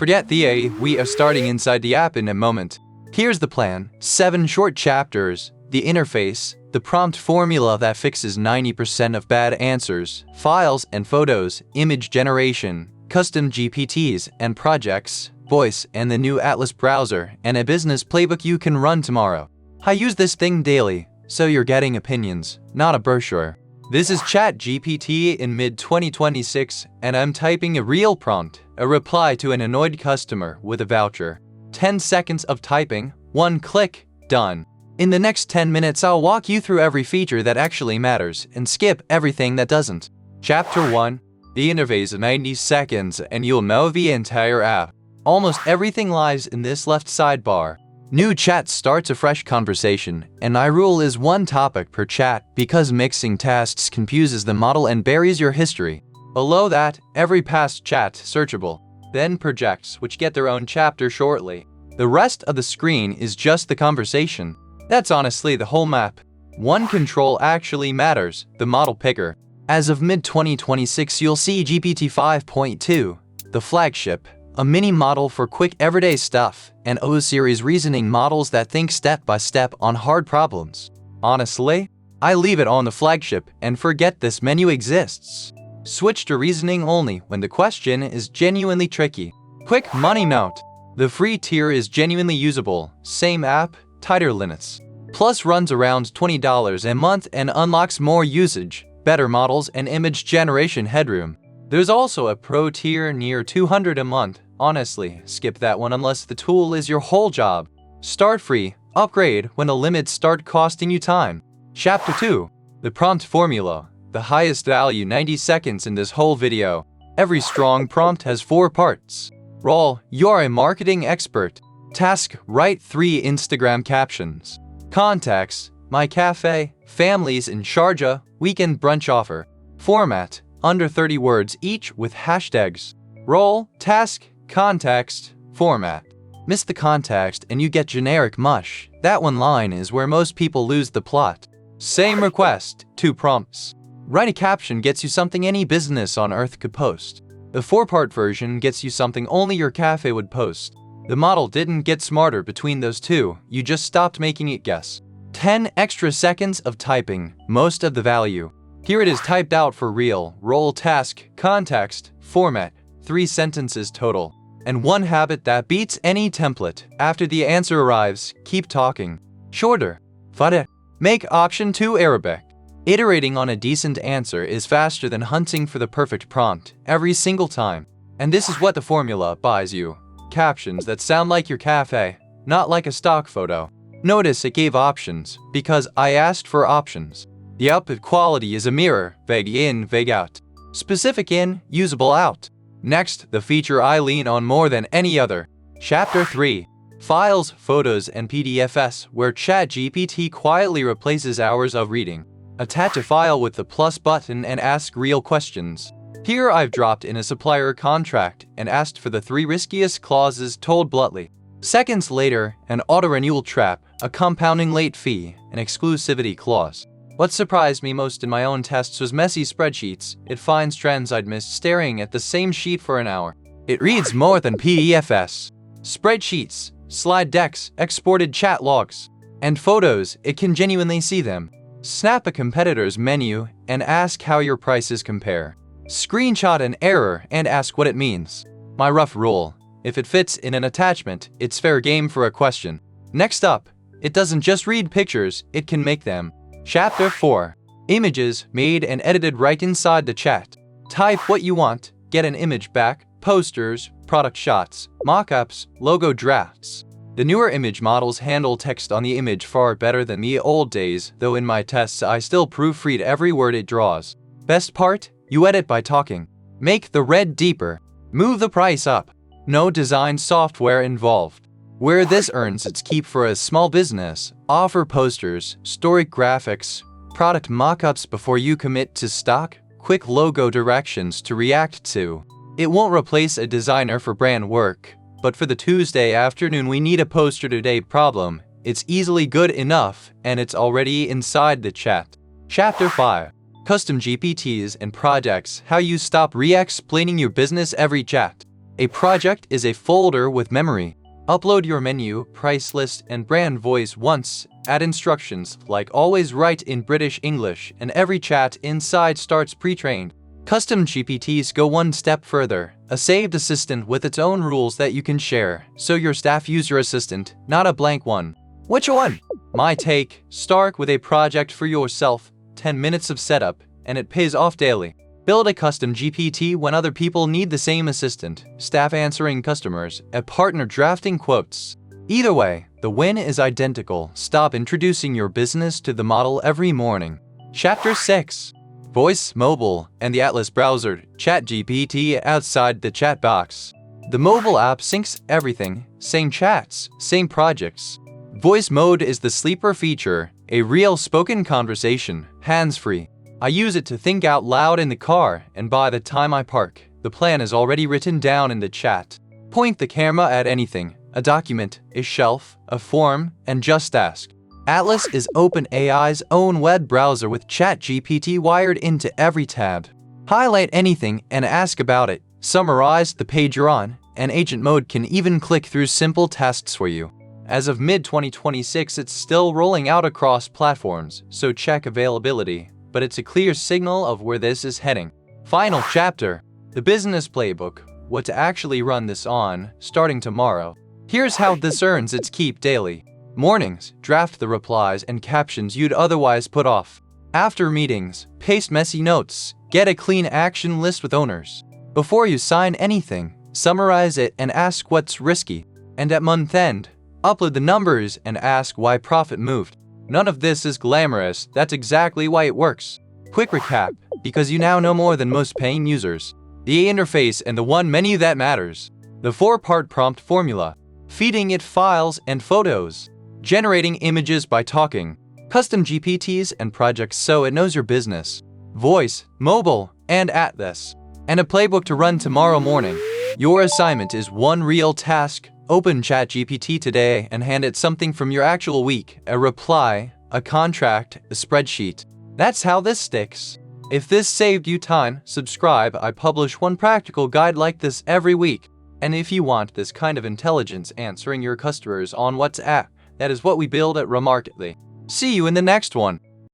Forget the A, we are starting inside the app in a moment. Here's the plan: 7 short chapters, the interface, the prompt formula that fixes 90% of bad answers, files and photos, image generation, custom GPTs and projects, voice and the new Atlas browser, and a business playbook you can run tomorrow. I use this thing daily, so you're getting opinions, not a brochure. This is ChatGPT in mid-2026, and I'm typing a real prompt, a reply to an annoyed customer with a voucher. 10 seconds of typing, 1 click, done. In the next 10 minutes, I'll walk you through every feature that actually matters and skip everything that doesn't. Chapter 1. The interface, 90 seconds, and you'll know the entire app. Almost everything lies in this left sidebar. New chat starts a fresh conversation, and I rule is 1 topic per chat because mixing tasks confuses the model and buries your history. Below that, every past chat searchable. Then projects, which get their own chapter shortly. The rest of the screen is just the conversation. That's honestly the whole map. 1 control actually matters, the model picker. As of mid-2026, you'll see GPT 5.2, the flagship, a mini model for quick everyday stuff, and O-series reasoning models that think step by step on hard problems. Honestly, I leave it on the flagship and forget this menu exists. Switch to reasoning only when the question is genuinely tricky. Quick money note: the free tier is genuinely usable, same app, tighter limits. Plus runs around $20 a month and unlocks more usage, better models, and image generation headroom. There's also a pro tier near $200 a month. Honestly, skip that one unless the tool is your whole job. Start free, upgrade when the limits start costing you time. Chapter 2. The prompt formula. The highest value 90 seconds in this whole video. Every strong prompt has 4 parts. Role: you're a marketing expert. Task: write 3 Instagram captions. Context: my cafe, families in Sharjah, weekend brunch offer. Format: under 30 words each with hashtags. Role, task, context, format. Miss the context and you get generic mush. That one line is where most people lose the plot. Same request, 2 prompts. Write a caption gets you something any business on earth could post. The 4-part version gets you something only your cafe would post. The model didn't get smarter between those 2, you just stopped making it guess. 10 extra seconds of typing, most of the value. Here it is typed out for real. Role, task, context, format, 3 sentences total. And 1 habit that beats any template. After the answer arrives, keep talking. Shorter. Fade. Make option 2 Arabic. Iterating on a decent answer is faster than hunting for the perfect prompt every single time. And this is what the formula buys you. Captions that sound like your cafe, not like a stock photo. Notice it gave options because I asked for options. The output quality is a mirror, vague in, vague out. Specific in, usable out. Next, the feature I lean on more than any other. Chapter 3. Files, photos, and PDFs, where ChatGPT quietly replaces hours of reading. Attach a file with the plus button and ask real questions. Here I've dropped in a supplier contract and asked for the 3 riskiest clauses told bluntly. Seconds later, an auto-renewal trap, a compounding late fee, an exclusivity clause. What surprised me most in my own tests was messy spreadsheets. It finds trends I'd missed staring at the same sheet for an hour. It reads more than PDFs. Spreadsheets, slide decks, exported chat logs, and photos, it can genuinely see them. Snap a competitor's menu and ask how your prices compare. Screenshot an error and ask what it means. My rough rule: if it fits in an attachment, it's fair game for a question. Next up, it doesn't just read pictures, it can make them. Chapter 4. Images made and edited right inside the chat. Type what you want, get an image back, posters, product shots, mock-ups, logo drafts. The newer image models handle text on the image far better than the old days, though in my tests I still proofread every word it draws. Best part? You edit by talking. Make the red deeper. Move the price up. No design software involved. Where this earns its keep for a small business, offer posters, story graphics, product mock-ups before you commit to stock, quick logo directions to react to. It won't replace a designer for brand work, but for the Tuesday afternoon we need a poster today problem, it's easily good enough and it's already inside the chat. Chapter 5. Custom GPTs and Projects, how you stop re-explaining your business every chat. A project is a folder with memory. Upload your menu, price list, and brand voice once. Add instructions like always write in British English, and every chat inside starts pre-trained. Custom GPTs go one step further. A saved assistant with its own rules that you can share, so your staff use your assistant, not a blank one. Which one? My take, start with a project for yourself, 10 minutes of setup, and it pays off daily. Build a custom GPT when other people need the same assistant, staff answering customers, a partner drafting quotes. Either way, the win is identical. Stop introducing your business to the model every morning. Chapter 6. Voice, mobile, and the Atlas browser, ChatGPT outside the chat box. The mobile app syncs everything, same chats, same projects. Voice mode is the sleeper feature, a real spoken conversation, hands-free. I use it to think out loud in the car, and by the time I park, the plan is already written down in the chat. Point the camera at anything, a document, a shelf, a form, and just ask. Atlas is OpenAI's own web browser with ChatGPT wired into every tab. Highlight anything and ask about it. Summarize the page you're on, and agent mode can even click through simple tasks for you. As of mid-2026, it's still rolling out across platforms, so check availability, but it's a clear signal of where this is heading. Final chapter. The business playbook. What to actually run this on, starting tomorrow. Here's how this earns its keep daily. Mornings, draft the replies and captions you'd otherwise put off. After meetings, paste messy notes. Get a clean action list with owners. Before you sign anything, summarize it and ask what's risky. And at month end, upload the numbers and ask why profit moved. None of this is glamorous, that's exactly why it works. Quick recap, because you now know more than most paying users. The interface and the one menu that matters. The 4-part prompt formula. Feeding it files and photos. Generating images by talking. Custom GPTs and projects so it knows your business. Voice, mobile, and Atlas. And a playbook to run tomorrow morning. Your assignment is one real task. Open ChatGPT today and hand it something from your actual week. A reply, a contract, a spreadsheet. That's how this sticks. If this saved you time, subscribe. I publish one practical guide like this every week. And if you want this kind of intelligence answering your customers on WhatsApp, that is what we build at Remarkably. See you in the next one.